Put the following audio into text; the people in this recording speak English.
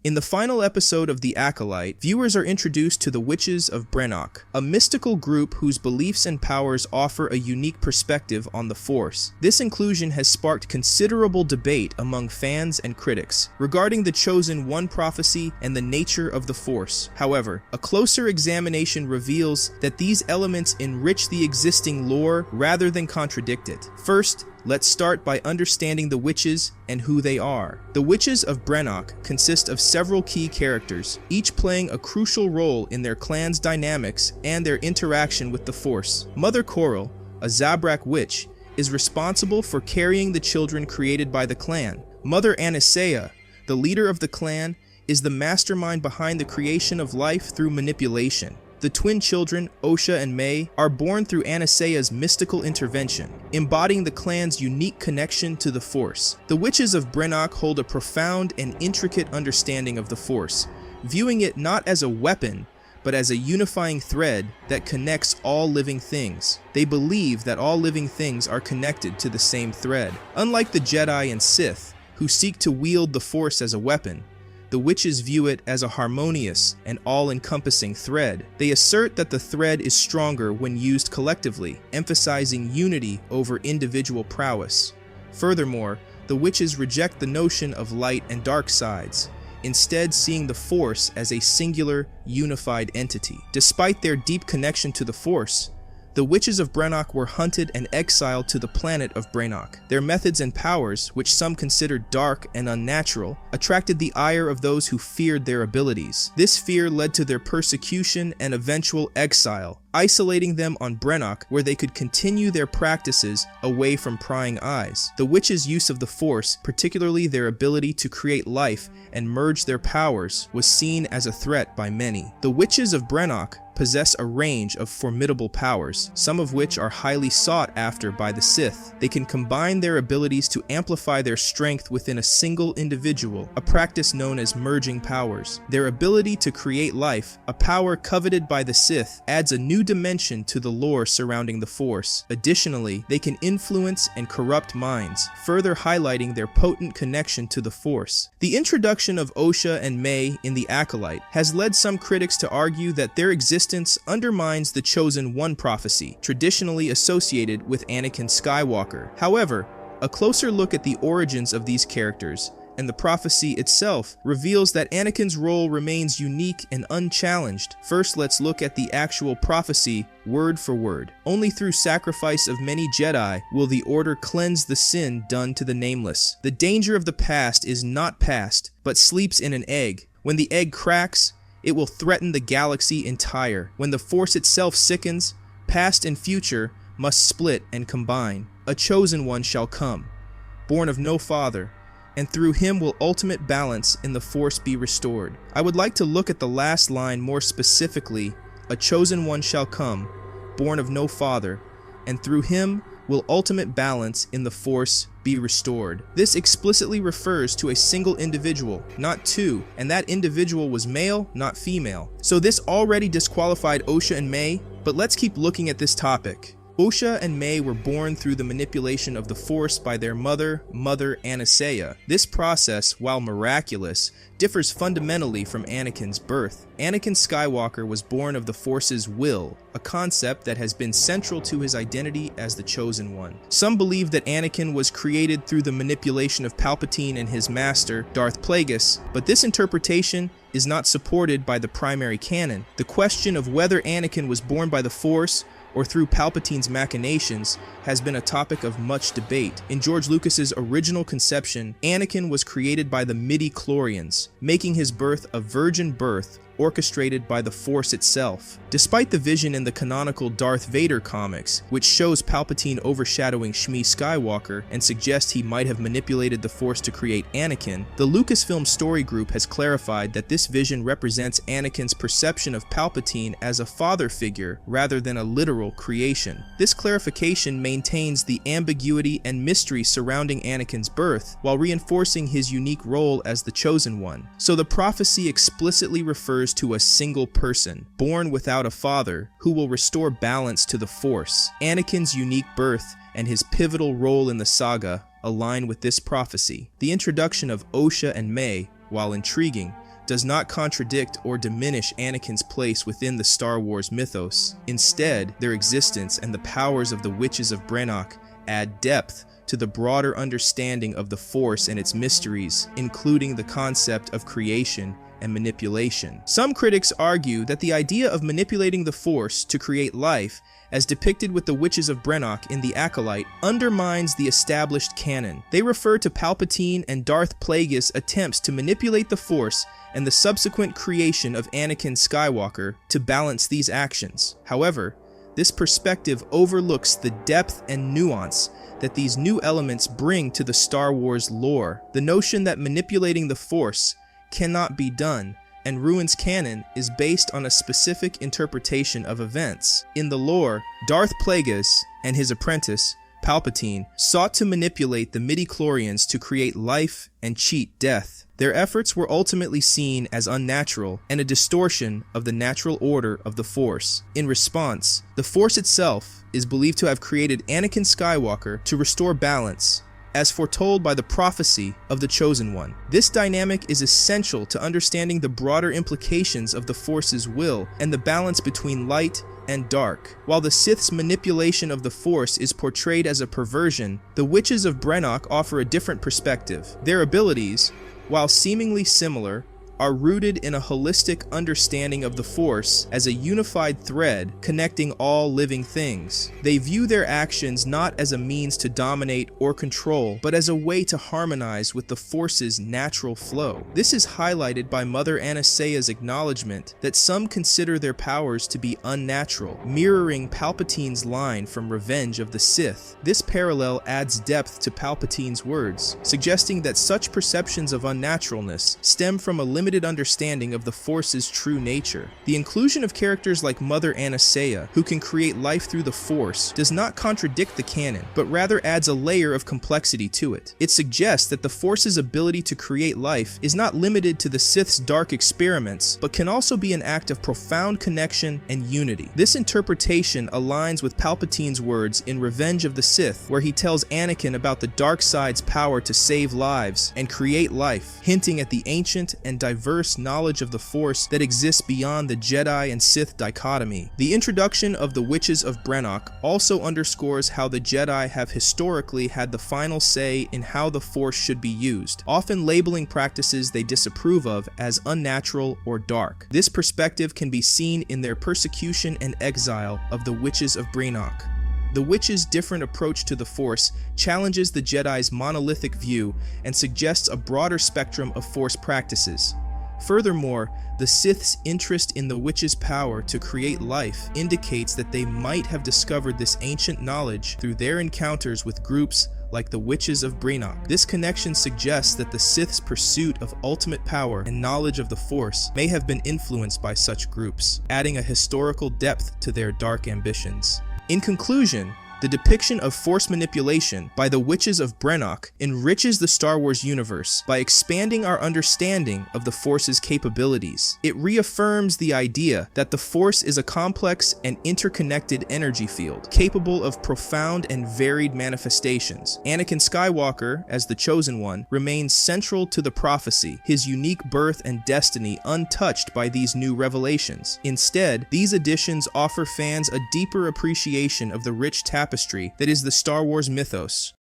In the final episode of The Acolyte, viewers are introduced to the Witches of Brenok, a mystical group whose beliefs and powers offer a unique perspective on the Force. This inclusion has sparked considerable debate among fans and critics regarding the Chosen One prophecy and the nature of the Force. However, a closer examination reveals that these elements enrich the existing lore rather than contradict it. First, let's start by understanding the witches and who they are. The Witches of Brenok consist of several key characters, each playing a crucial role in their clan's dynamics and their interaction with the Force. Mother Coral, a Zabrak witch, is responsible for carrying the children created by the clan. Mother Anakin, the leader of the clan, is the mastermind behind the creation of life through manipulation. The twin children, Osha and May, are born through Anakin's mystical intervention, embodying the clan's unique connection to the Force. The Witches of Brenok hold a profound and intricate understanding of the Force, viewing it not as a weapon, but as a unifying thread that connects all living things. They believe that all living things are connected to the same thread. Unlike the Jedi and Sith, who seek to wield the Force as a weapon, the witches view it as a harmonious and all-encompassing thread. They assert that the thread is stronger when used collectively, emphasizing unity over individual prowess. Furthermore, the witches reject the notion of light and dark sides, instead seeing the Force as a singular, unified entity. Despite their deep connection to the Force, the Witches of Brenok were hunted and exiled to the planet of Brenok. Their methods and powers, which some considered dark and unnatural, attracted the ire of those who feared their abilities. This fear led to their persecution and eventual exile, isolating them on Brenok where they could continue their practices away from prying eyes. The witches' use of the Force, particularly their ability to create life and merge their powers, was seen as a threat by many. The Witches of Brenok possess a range of formidable powers, some of which are highly sought after by the Sith. They can combine their abilities to amplify their strength within a single individual, a practice known as merging powers. Their ability to create life, a power coveted by the Sith, adds a new dimension to the lore surrounding the Force. Additionally, they can influence and corrupt minds, further highlighting their potent connection to the Force. The introduction of Osha and May in The Acolyte has led some critics to argue that their existence undermines the Chosen One prophecy, traditionally associated with Anakin Skywalker. However, a closer look at the origins of these characters and the prophecy itself reveals that Anakin's role remains unique and unchallenged. First, let's look at the actual prophecy word for word. Only through sacrifice of many Jedi will the Order cleanse the sin done to the Nameless. The danger of the past is not past, but sleeps in an egg. When the egg cracks, it will threaten the galaxy entire. When the Force itself sickens, past and future must split and combine. A chosen one shall come, born of no father, and through him will ultimate balance in the Force be restored. I would like to look at the last line more specifically. A chosen one shall come, born of no father, and through him will ultimate balance in the Force be restored. This explicitly refers to a single individual, not two, and that individual was male, not female. So this already disqualified Osha and May, but let's keep looking at this topic. Osha and May were born through the manipulation of the Force by their mother Anakin. This process, while miraculous, differs fundamentally from Anakin's birth. Anakin Skywalker was born of the Force's will, a concept that has been central to his identity as the Chosen One. Some believe that Anakin was created through the manipulation of Palpatine and his master, Darth Plagueis, but this interpretation is not supported by the primary canon. The question of whether Anakin was born by the Force or through Palpatine's machinations has been a topic of much debate. In George Lucas's original conception, Anakin was created by the midi-chlorians, making his birth a virgin birth orchestrated by the Force itself. Despite the vision in the canonical Darth Vader comics, which shows Palpatine overshadowing Shmi Skywalker and suggests he might have manipulated the Force to create Anakin, the Lucasfilm story group has clarified that this vision represents Anakin's perception of Palpatine as a father figure rather than a literal creation. This clarification maintains the ambiguity and mystery surrounding Anakin's birth, while reinforcing his unique role as the Chosen One. So the prophecy explicitly refers to a single person, born without a father, who will restore balance to the Force. Anakin's unique birth and his pivotal role in the saga align with this prophecy. The introduction of Osha and May, while intriguing, does not contradict or diminish Anakin's place within the Star Wars mythos. Instead, their existence and the powers of the Witches of Brenok add depth to the broader understanding of the Force and its mysteries, including the concept of creation and manipulation. Some critics argue that the idea of manipulating the Force to create life, as depicted with the Witches of Brenok in the Acolyte, undermines the established canon. They refer to Palpatine and Darth Plagueis' attempts to manipulate the Force and the subsequent creation of Anakin Skywalker to balance these actions. However, this perspective overlooks the depth and nuance that these new elements bring to the Star Wars lore. The notion that manipulating the Force cannot be done and ruins canon is based on a specific interpretation of events. In the lore, Darth Plagueis and his apprentice, Palpatine, sought to manipulate the midi-chlorians to create life and cheat death. Their efforts were ultimately seen as unnatural and a distortion of the natural order of the Force. In response, the Force itself is believed to have created Anakin Skywalker to restore balance, as foretold by the prophecy of the Chosen One. This dynamic is essential to understanding the broader implications of the Force's will and the balance between light and dark. While the Sith's manipulation of the Force is portrayed as a perversion, the Witches of Brenok offer a different perspective. Their abilities, while seemingly similar, are rooted in a holistic understanding of the Force as a unified thread connecting all living things. They view their actions not as a means to dominate or control, but as a way to harmonize with the Force's natural flow. This is highlighted by Mother Anastaea's acknowledgement that some consider their powers to be unnatural, mirroring Palpatine's line from Revenge of the Sith. This parallel adds depth to Palpatine's words, suggesting that such perceptions of unnaturalness stem from a limited understanding of the Force's true nature. The inclusion of characters like Mother Anastaea, who can create life through the Force, does not contradict the canon, but rather adds a layer of complexity to it. It suggests that the Force's ability to create life is not limited to the Sith's dark experiments, but can also be an act of profound connection and unity. This interpretation aligns with Palpatine's words in Revenge of the Sith, where he tells Anakin about the dark side's power to save lives and create life, hinting at the ancient and diverse knowledge of the Force that exists beyond the Jedi and Sith dichotomy. The introduction of the Witches of Brenok also underscores how the Jedi have historically had the final say in how the Force should be used, often labeling practices they disapprove of as unnatural or dark. This perspective can be seen in their persecution and exile of the Witches of Brenok. The Witches' different approach to the Force challenges the Jedi's monolithic view and suggests a broader spectrum of Force practices. Furthermore, the Sith's interest in the Witches' power to create life indicates that they might have discovered this ancient knowledge through their encounters with groups like the Witches of Brenok. This connection suggests that the Sith's pursuit of ultimate power and knowledge of the Force may have been influenced by such groups, adding a historical depth to their dark ambitions. In conclusion, the depiction of Force manipulation by the Witches of Brenok enriches the Star Wars universe by expanding our understanding of the Force's capabilities. It reaffirms the idea that the Force is a complex and interconnected energy field, capable of profound and varied manifestations. Anakin Skywalker, as the Chosen One, remains central to the prophecy, his unique birth and destiny untouched by these new revelations. Instead, these additions offer fans a deeper appreciation of the rich tapestry that is the Star Wars mythos.